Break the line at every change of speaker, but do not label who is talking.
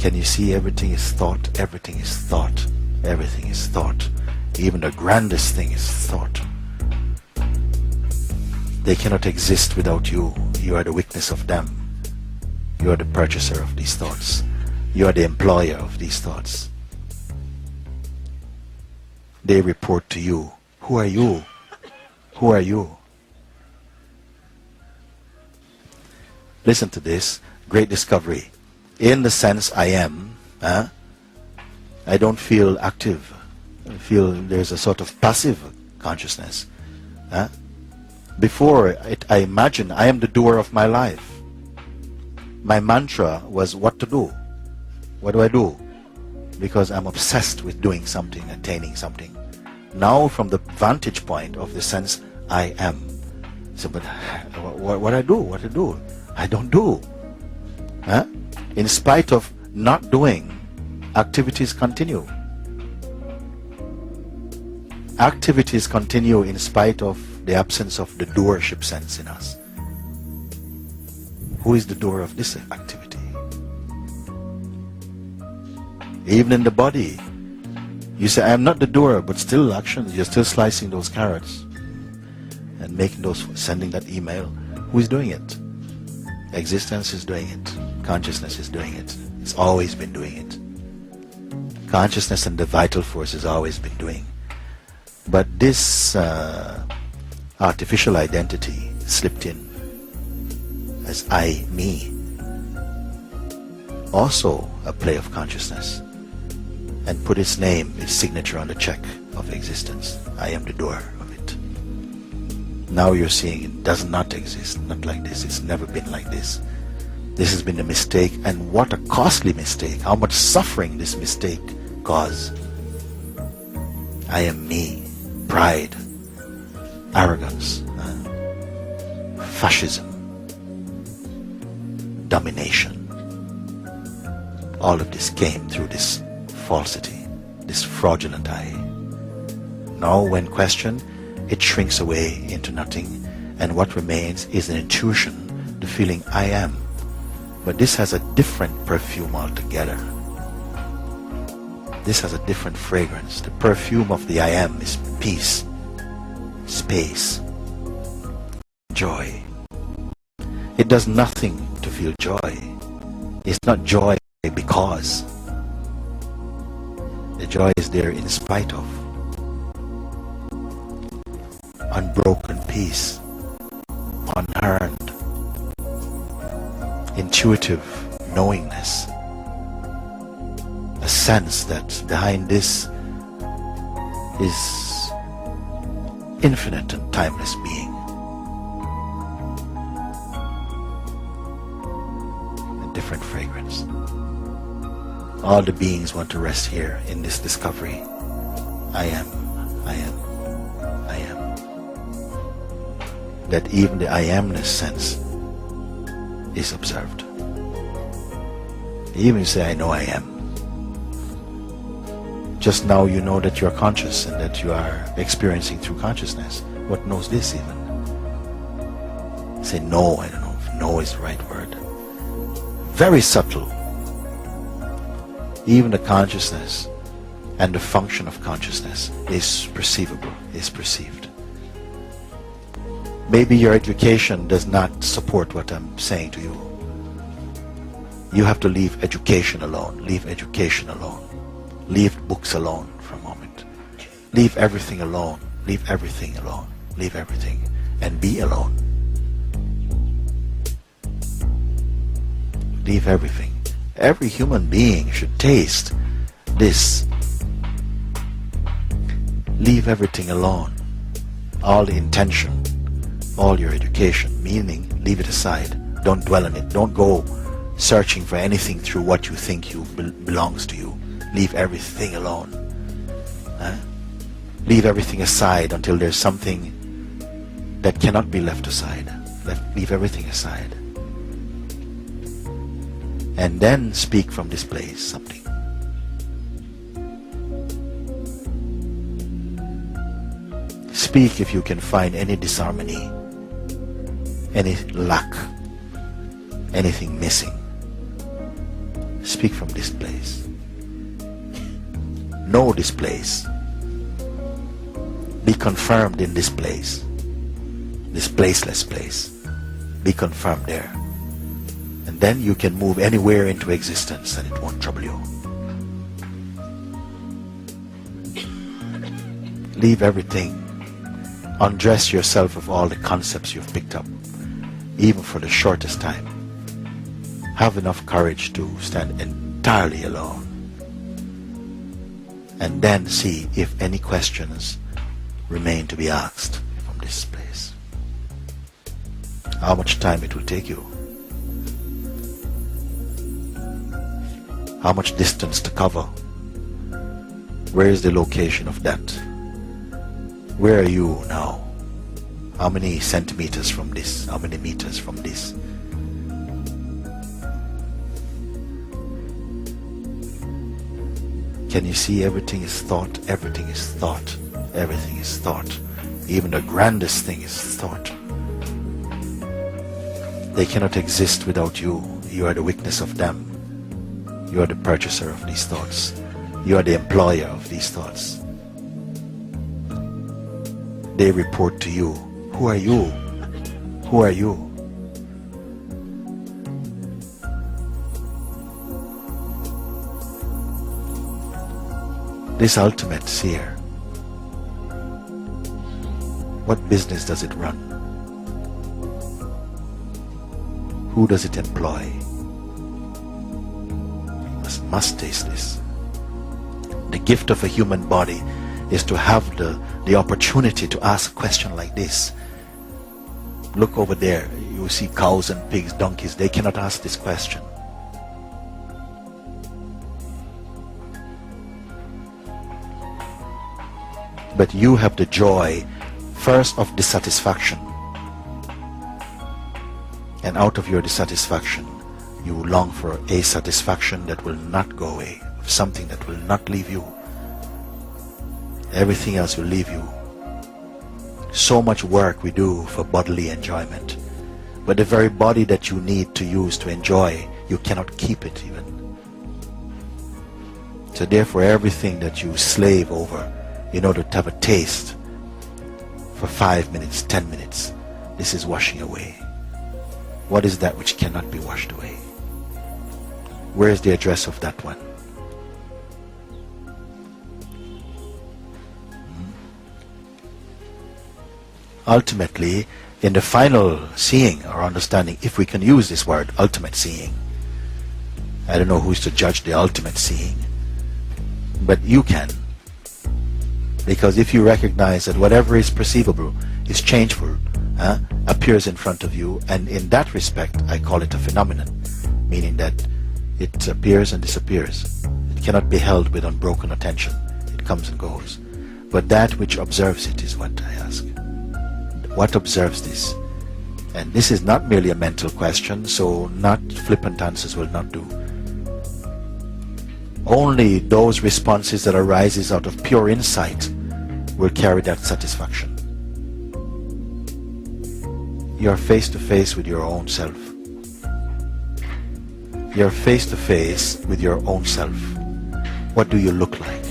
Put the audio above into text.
Can you see everything is thought? Everything is thought. Everything is thought. Even the grandest thing is thought. They cannot exist without you. You are the witness of them. You are the purchaser of these thoughts. You are the employer of these thoughts. They report to you. Who are you? Who are you? Listen to this great discovery. In the sense I am, I don't feel active. I feel there's a sort of passive consciousness. Before, I imagine I am the doer of my life. My mantra was what to do. What do I do? Because I'm obsessed with doing something, attaining something. Now from the vantage point of the sense I am. So, but what I do? What I do? I don't do. In spite of not doing, activities continue. Activities continue in spite of the absence of the doership sense in us. Who is the doer of this activity? Even in the body, you say, I am not the doer, but still action. You're still slicing those carrots and making those, sending that email. Who is doing it? Existence is doing it. Consciousness is doing it. It's always been doing it. Consciousness and the vital force has always been doing. But this artificial identity slipped in as I, me, also a play of consciousness, and put its name, its signature on the check of existence. I am the doer of it. Now you're seeing it does not exist, not like this. It's never been like this. This has been a mistake, and what a costly mistake. How much suffering this mistake caused. I am me. Pride, arrogance, fascism, domination. All of this came through this falsity, this fraudulent I. Now when questioned, it shrinks away into nothing, and what remains is an intuition, the feeling I am. But this has a different perfume altogether. This has a different fragrance. The perfume of the I am is peace, space, joy. It does nothing to feel joy. It's not joy because. The joy is there in spite of. Unbroken peace, unearned, intuitive knowingness. A sense that behind this is infinite and timeless being. A different fragrance. All the beings want to rest here in this discovery. I am, I am, I am. That even the I amness sense is observed. Even say, I know I am. Just now you know that you are conscious and that you are experiencing through consciousness. What knows this even? Say no, I don't know if no is the right word. Very subtle. Even the consciousness and the function of consciousness is perceivable, is perceived. Maybe your education does not support what I'm saying to you. You have to leave education alone. Leave education alone. Leave books alone for a moment. Leave everything alone. Leave everything alone. Leave everything and be alone. Leave everything. Every human being should taste this. Leave everything alone. All the intention, all your education, meaning leave it aside. Don't dwell on it. Don't go searching for anything through what you think belongs to you. Leave everything alone. Leave everything aside until there's something that cannot be left aside. Leave everything aside. And then speak from this place something. Speak if you can find any disharmony, any lack, anything missing. Speak from this place. Know this place. Be confirmed in this place. This placeless place. Be confirmed there. And then you can move anywhere into existence and it won't trouble you. Leave everything. Undress yourself of all the concepts you've picked up, even for the shortest time. Have enough courage to stand entirely alone. And then see if any questions remain to be asked from this place. How much time it will take you. How much distance to cover. Where is the location of that? Where are you now? How many centimeters from this? How many meters from this? Can you see everything is thought? Everything is thought. Everything is thought. Even the grandest thing is thought. They cannot exist without you. You are the witness of them. You are the purchaser of these thoughts. You are the employer of these thoughts. They report to you. Who are you? Who are you? This ultimate seer, what business does it run? Who does it employ? You must taste this. The gift of a human body is to have the opportunity to ask a question like this. Look over there, you see cows and pigs, donkeys, they cannot ask this question. But you have the joy, first of dissatisfaction. And out of your dissatisfaction, you long for a satisfaction that will not go away, something that will not leave you. Everything else will leave you. So much work we do for bodily enjoyment, but the very body that you need to use to enjoy, you cannot keep it even. So therefore everything that you slave over in order to have a taste for 5 minutes, 10 minutes, this is washing away. What is that which cannot be washed away? Where is the address of that one? Ultimately, in the final seeing or understanding, if we can use this word, ultimate seeing, I don't know who's to judge the ultimate seeing, but you can. Because if you recognize that whatever is perceivable is changeful, appears in front of you, and in that respect I call it a phenomenon, meaning that it appears and disappears. It cannot be held with unbroken attention. It comes and goes. But that which observes it is what I ask. What observes this? And this is not merely a mental question, so not flippant answers will not do. Only those responses that arises out of pure insight will carry that satisfaction. You're face to face with your own self. You're face to face with your own self. What do you look like?